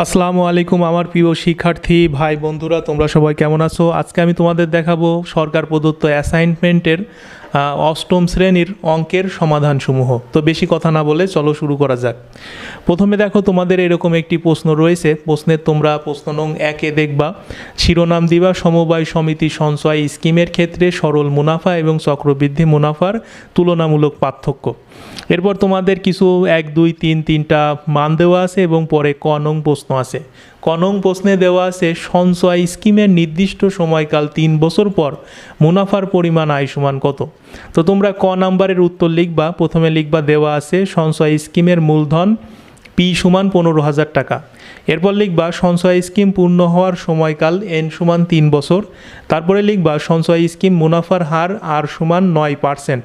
আসসালামু আলাইকুম আমার প্রিয় শিক্ষার্থী ভাই বন্ধুরা, তোমরা সবাই কেমন আছো? আজকে আমি তোমাদের দেখাবো সরকার প্রদত্ত অ্যাসাইনমেন্টের অষ্টম শ্রেণীর অঙ্কের সমাধানসমূহ। তো বেশি কথা না বলে চলো শুরু করা যাক। প্রথমে দেখো, তোমাদের এরকম একটি প্রশ্ন রয়েছে। প্রশ্নের তোমরা প্রশ্ন নং 1-এ দেখবা শিরোনাম দিবা সমবায় সমিতি সঞ্চয় স্কিমের ক্ষেত্রে সরল মুনাফা এবং চক্রবৃদ্ধি মুনাফার তুলনামূলক পার্থক্য। এরপর তোমাদের কিছু 1, 2, 3 তিনটা মান দেওয়া আছে এবং পরে ক নং প্রশ্ন আছে। ক নং প্রশ্নে দেওয়া আছে সঞ্চয় স্কিমের নির্দিষ্ট সময়কাল 3 বছর পর মুনাফার পরিমাণ আয় সমান কত। তো তোমরা ক নাম্বারের উত্তর লিখবা। প্রথমে লিখবা দেওয়া আছে সঞ্চয় স্কিমের মূলধন পি সমান 15,000 টাকা। এরপর লিখবা সঞ্চয় স্কিম পূর্ণ হওয়ার সময়কাল এন সমান 3 বছর। তারপরে লিখবা সঞ্চয় স্কিম মুনাফার হার আর সমান 9%।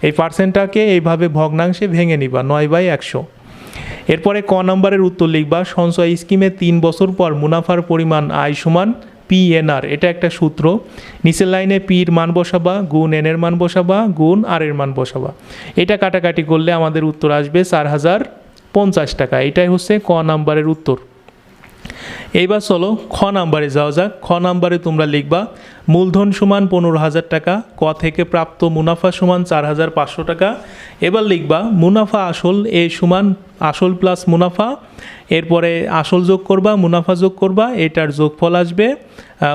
এই পার্সেন্টটাকে এইভাবে ভগ্নাংশে ভেঙে নিবা 9/100। এরপরে ক নাম্বারের উত্তর লিখবা সঞ্চয় স্কিমে 3 বছর পর মুনাফার পরিমাণ আয় সমান PNR। এটা একটা সূত্র। নিচের লাইনে পির মান বসাবা, গুণ এন এর মান বসাবা, গুণ আর এর মান বসাবা। এটা কাটাকাটি করলে আমাদের উত্তর আসবে 4,050 টাকা। এটাই হচ্ছে ক নাম্বারের উত্তর। এইবার চলো খ নাম্বারে যাওয়া যাক। খ নাম্বারে তোমরা লিখবা মূলধন সমান 15,000 টাকা, ক থেকে প্রাপ্ত মুনাফা সমান 4,500 টাকা। এবার লিখবা মুনাফা আসল এ সমান আসল প্লাস মুনাফা। এরপরে আসল যোগ করবা, মুনাফা যোগ করবা, এটার যোগফল আসবে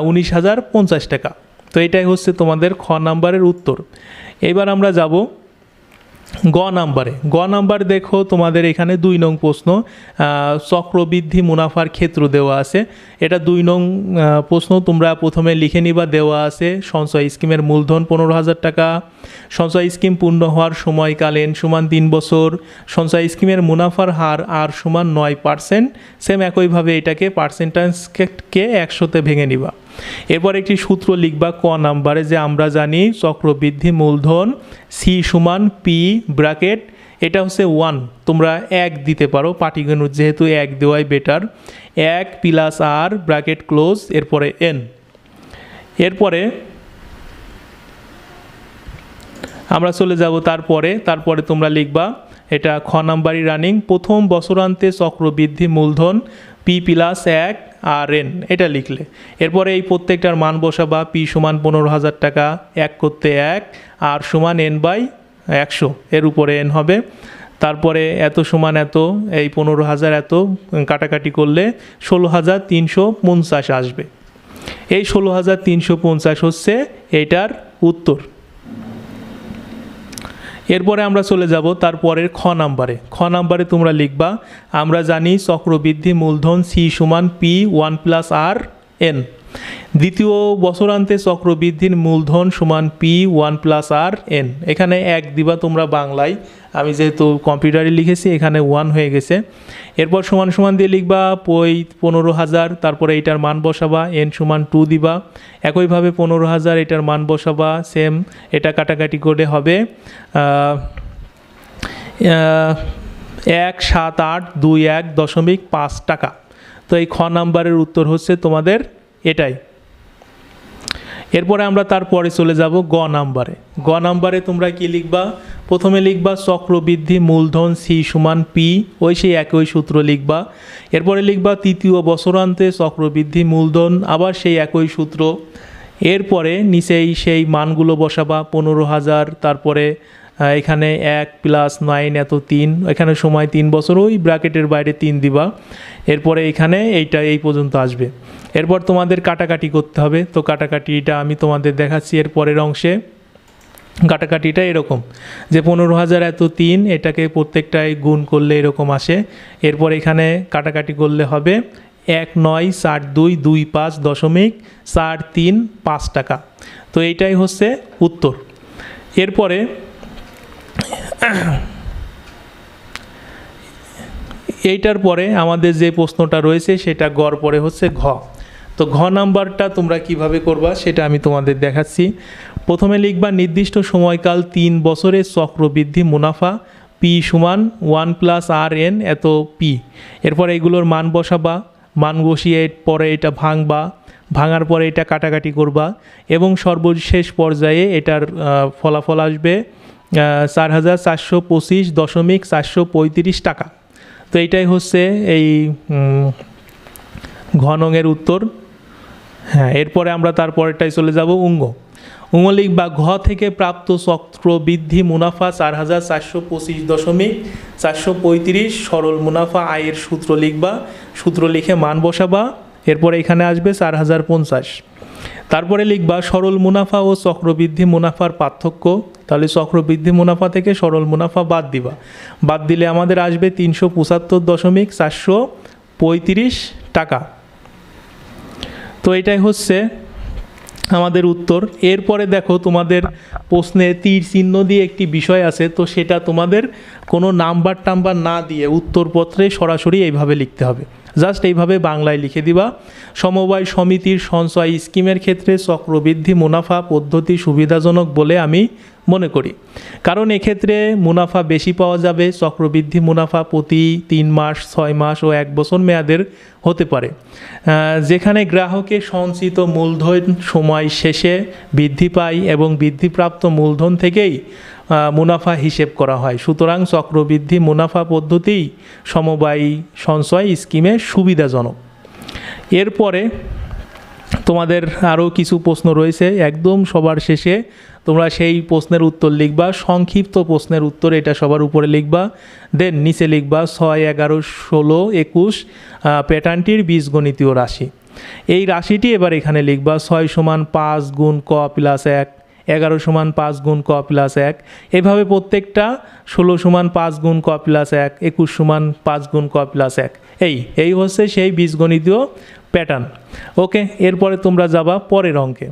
19,050 টাকা। তো এটাই হচ্ছে তোমাদের খ নাম্বারের উত্তর। এবার আমরা যাব গ নাম্বারে। গ নাম্বার দেখো, তোমাদের এখানে 2 নং প্রশ্ন চক্রবৃদ্ধি মুনাফার ক্ষেত্র দেওয়া আছে। এটা 2 নং প্রশ্ন। তোমরা প্রথমে লিখে নিবা দেওয়া আছে সঞ্চয় স্কিমের মূলধন 15,000 টাকা, সঞ্চয় স্কিম পূর্ণ হওয়ার সময়কাল এন সমান 3 বছর, সঞ্চয় স্কিমের মুনাফার হার আর সমান 9%। সেম একইভাবে এটাকে পার্সেন্টেজকে 100-তে ভেঙে নিবা। এরপর একটি সূত্র লিখবা ক নাম্বারে, যে আমরা জানি চক্রবৃদ্ধি মূলধন সি সমান পি ব্র্যাকেট, এটা হচ্ছে 1। তোমরা 1 দিতে পারো, পাটিগণিত যেহেতু 1 দেওয়াই বেটার। 1 প্লাস আর ব্র্যাকেট ক্লোজ, এরপরে এন। এরপরে আমরা চলে যাব তারপরে তোমরা লিখবা এটা খ নাম্বারই রানিং প্রথম বছরান্তে চক্রবৃদ্ধি মূলধন পি প্লাস 1 আর এন, এটা লিখলে এরপরে এই প্রত্যেকটার মান বসাবা। পি সমান 15,000 টাকা, 1 করতে 1, আর সমান n/100, এর উপরে n হবে। তারপরে এত সমান এত, এই 15,000 এত কাটাকাটি করলে 16,350 আসবে। এই 16,350 হচ্ছে এইটার উত্তর। এরপরে আমরা চলে যাব তারপরের খ নাম্বারে। খ নাম্বারে তোমরা লিখবা আমরা জানি চক্রবৃদ্ধি মূলধন সি সমান পি 1 প্লাস আর এন। দ্বিতীয় বছরান্তে চক্রবৃদ্ধির মূলধন সমান পি 1 প্লাস আর এন। এখানে 1 দিবা তোমরা বাংলায়, আমি যেহেতু কম্পিউটারে লিখেছি এখানে 1 হয়ে গেছে। এরপর সমান সমান দিয়ে লিখবা 15,000, তারপরে এটার মান বসাবা, এন সমান 2 দিবা। একইভাবে 15,000 এটার মান বসাবা, সেম এটা কাটাকাটি করে হবে 1,7,821.5 টাকা। তো এই খ নাম্বারের উত্তর হচ্ছে তোমাদের এটাই। এরপরে আমরা তারপরে চলে যাব গ নাম্বারে। গ নাম্বারে তোমরা কি লিখবা? প্রথমে লিখবা চক্রবৃদ্ধি মূলধন সি সমান পি, সেই একই সূত্র লিখবা। এরপরে লিখবা তৃতীয় বছরান্তে চক্রবৃদ্ধি মূলধন, আবার সেই একই সূত্র। এরপরে নিচেই সেই মানগুলো বসাবা 15,000, তারপরে এখানে 1 প্লাস 9 এত 3, এখানে সময় 3 বছর, ওই ব্র্যাকেটের বাইরে 3 দিবা। এরপরে এখানে এইটা এই পর্যন্ত আসবে। এরপর তোমাদের কাটাকাটি করতে হবে। তো কাটাকাটিটা আমি তোমাদের দেখাচ্ছি এর পরের অংশে। কাটাকাটিটা এরকম যে 15,000 এত 3, এটাকে প্রত্যেকটাই গুণ করলে এরকম আসে। এরপর এখানে কাটাকাটি করলে হবে 19,4225.435 টাকা। তো এইটাই হচ্ছে উত্তর। এরপরে এইটার পরে আমাদের যে প্রশ্নটা রয়েছে সেটা গড় পরে হচ্ছে ঘ। তো ঘ নাম্বারটা তোমরা কিভাবে করবা সেটা আমি তোমাদের দেখাচ্ছি। প্রথমে লিখবা নির্দিষ্ট সময়কাল 3 বছরের চক্রবৃদ্ধি মুনাফা পি সমান 1 প্লাস আর এন এত পি। এরপর এইগুলোর মান বসাবা, মান বসিয়ে পরে এটা ভাঙার পরে এটা কাটাকাটি করবা এবং সর্বশেষ পর্যায়ে এটার ফলাফল আসবে 4,425.435 টাকা। তো এইটাই হচ্ছে এই ঘনঙের উত্তর। হ্যাঁ, এরপরে আমরা তারপরেরটাই চলে যাব উঙ্গ। উঙ্গ লিখবা ঘ থেকে প্রাপ্ত চক্রবৃদ্ধি মুনাফা 4425.435 সরল মুনাফা আয়ের সূত্র লিখবা, সূত্র লিখে মান বসাবা, এরপরে এখানে আসবে 4050। তারপরে লিখবা সরল মুনাফা ও চক্রবৃদ্ধি মুনাফার পার্থক্য, তাহলে চক্রবৃদ্ধি মুনাফা থেকে সরল মুনাফা বাদ দিবা, বাদ দিলে আমাদের আসবে 375.435 টাকা। তো এটাই হচ্ছে আমাদের উত্তর। এরপরে দেখো তোমাদের প্রশ্নে তীর চিহ্ন দিয়ে একটি বিষয় আছে, তো সেটা তোমাদের কোনো নাম্বার টাম্বার না দিয়ে উত্তরপত্রে সরাসরি এইভাবে লিখতে হবে, জাস্ট এইভাবে বাংলায় লিখে দিবা। সমবায় সমিতির সঞ্চয় স্কিমের ক্ষেত্রে চক্রবৃদ্ধি মুনাফা পদ্ধতি সুবিধাজনক বলে আমি মনে করি, কারণ এক্ষেত্রে মুনাফা বেশি পাওয়া যাবে। চক্রবৃদ্ধি মুনাফা প্রতি 3 মাস, 6 মাস ও 1 বছর মেয়াদের হতে পারে, যেখানে গ্রাহকের সঞ্চিত মূলধন সময় শেষে বৃদ্ধি পায় এবং বৃদ্ধিপ্রাপ্ত মূলধন থেকেই মুনাফা হিসেব করা হয়। সুতরাং চক্রবৃদ্ধি মুনাফা পদ্ধতি সমবায় সঞ্চয় স্কিমে সুবিধাজনক। এরপরে তোমাদের আরও কিছু প্রশ্ন রয়েছে, একদম সবার শেষে তোমরা সেই প্রশ্নের উত্তর লিখবা, সংক্ষিপ্ত প্রশ্নের উত্তর এটা সবার উপরে লিখবা, দেন নিচে লিখবা 6, 11, 16, 21 প্যাটার্নটির বীজগণিতীয় রাশি। এই রাশিটি এবার এখানে লিখবা। 6 = 5 গুণ ক প্লাস 1, 11 = 5 গুণ ক প্লাস 1, এভাবে প্রত্যেকটা। 16 = 5 গুণ ক প্লাস 1, 21 = 5 গুণ ক প্লাস 1। এই হচ্ছে সেই বীজগণিতীয় প্যাটার্ন। ওকে, এরপরে তোমরা যাবা পরের অঙ্কে।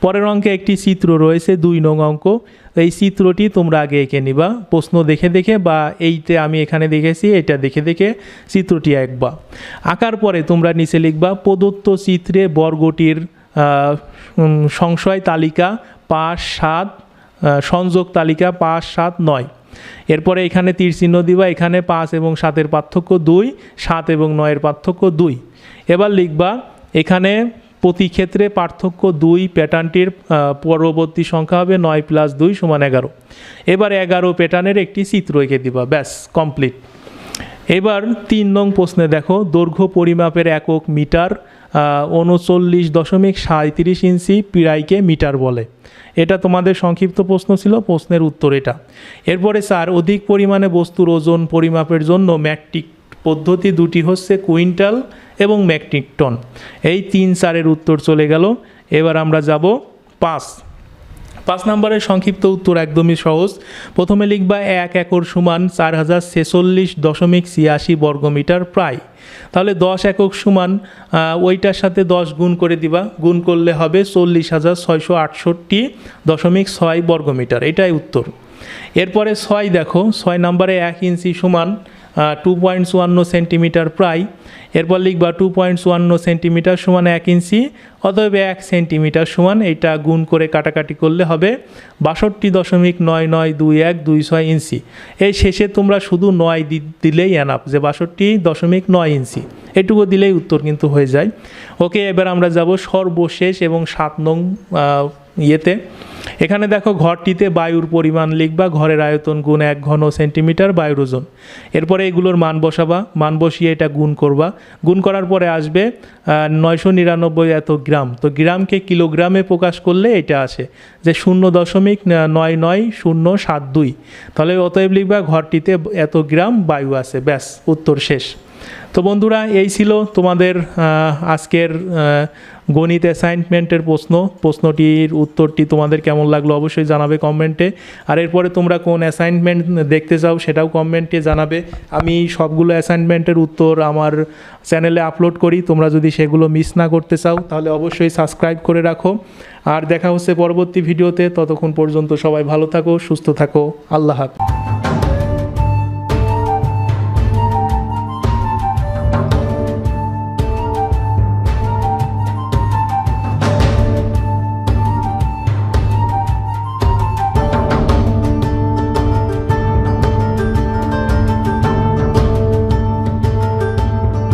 পরের অঙ্কে একটি চিত্র রয়েছে, 2 নং অঙ্ক। এই চিত্রটি তোমরা আগে এঁকে নিবা প্রশ্ন দেখে দেখে, বা এইতে আমি এখানে দেখেছি এটা দেখে দেখে চিত্রটি আঁকবা। আঁকার পরে তোমরা নিচে লিখবা প্রদত্ত চিত্রে বর্গটির সংশয় তালিকা 5, 7, সংযোগ তালিকা 5, 7, 9। এরপরে এখানে তীর চিহ্ন দিবা, এখানে 5 এবং 7-এর পার্থক্য 2, 7 এবং 9-এর পার্থক্য 2। এবার লিখবা এখানে প্রতি ক্ষেত্রে পার্থক্য 2, প্যাটার্নটির পরবর্তী সংখ্যা হবে 9 + 2 = 11। এবার 11 প্যাটার্নের একটি চিত্র এঁকে দিবা, ব্যাস কমপ্লিট। এবার 3 নং প্রশ্নে দেখো দৈর্ঘ্য পরিমাপের একক মিটার, 39.37 ইঞ্চি পীড়াইকে মিটার বলে। এটা তোমাদের সংক্ষিপ্ত প্রশ্ন ছিল, প্রশ্নের উত্তর এটা। এরপরে 4, অধিক পরিমাণে বস্তুর ওজন পরিমাপের জন্য মেট্রিক পদ্ধতি দুটি হচ্ছে কুইন্টাল এবং মেট্রিক টন। এই 3, 4-এর উত্তর চলে গেল। এবার আমরা যাব 5 নম্বরের সংক্ষিপ্ত উত্তর একদমই সহজ। প্রথমে লিখবা 1 একর সমান 4046.86 বর্গমিটার প্রায়। তাহলে 10 একক সমান ওইটার সাথে 10 গুণ করে দিবা, গুণ করলে হবে 40,668.6 বর্গমিটার, এটাই উত্তর। এরপরে 6 দেখো, 6 নম্বরে 1 ইঞ্চি সমান 2.54 সেন্টিমিটার প্রায়। এরপর লিখবা 2.54 সেন্টিমিটার সমান 1 ইঞ্চি, অতএব 1 সেন্টিমিটার সমান, এইটা গুণ করে কাটাকাটি করলে হবে 62.992126 ইঞ্চি। এই শেষে তোমরা শুধু 9 দিলেই এনাফ, যে 62.9 ইঞ্চি, এটুকু দিলেই উত্তর কিন্তু হয়ে যায়। ওকে, এবার আমরা যাব সর্বশেষ এবং 7 নং ইয়েতে। এখানে দেখো ঘরটিতে বায়ুর পরিমাণ লিখবা, ঘরের আয়তন গুণ 1 ঘন সেন্টিমিটার বায়ুর ওজন। এরপরে এগুলোর মান বসাবা, মান বসিয়ে এটা গুণ করবা, গুণ করার পরে আসবে 999 এত গ্রাম। তো গ্রামকে কিলোগ্রামে প্রকাশ করলে এটা আসে যে 0.99072। তাহলে অতএব লিখবা ঘরটিতে এত গ্রাম বায়ু আছে, ব্যাস উত্তর শেষ। তো বন্ধুরা, এই ছিল তোমাদের আজকের গণিত অ্যাসাইনমেন্টের প্রশ্নটির উত্তরটি তোমাদের কেমন লাগলো অবশ্যই জানাবে কমেন্টে। আর এরপরে তোমরা কোন অ্যাসাইনমেন্ট দেখতে চাও সেটাও কমেন্টে জানাবে। আমি সবগুলো অ্যাসাইনমেন্টের উত্তর আমার চ্যানেলে আপলোড করি, তোমরা যদি সেগুলো মিস না করতে চাও তাহলে অবশ্যই সাবস্ক্রাইব করে রাখো। আর দেখা হচ্ছে পরবর্তী ভিডিওতে, ততক্ষণ পর্যন্ত সবাই ভালো থাকো, সুস্থ থাকো, আল্লাহ হাফেজ।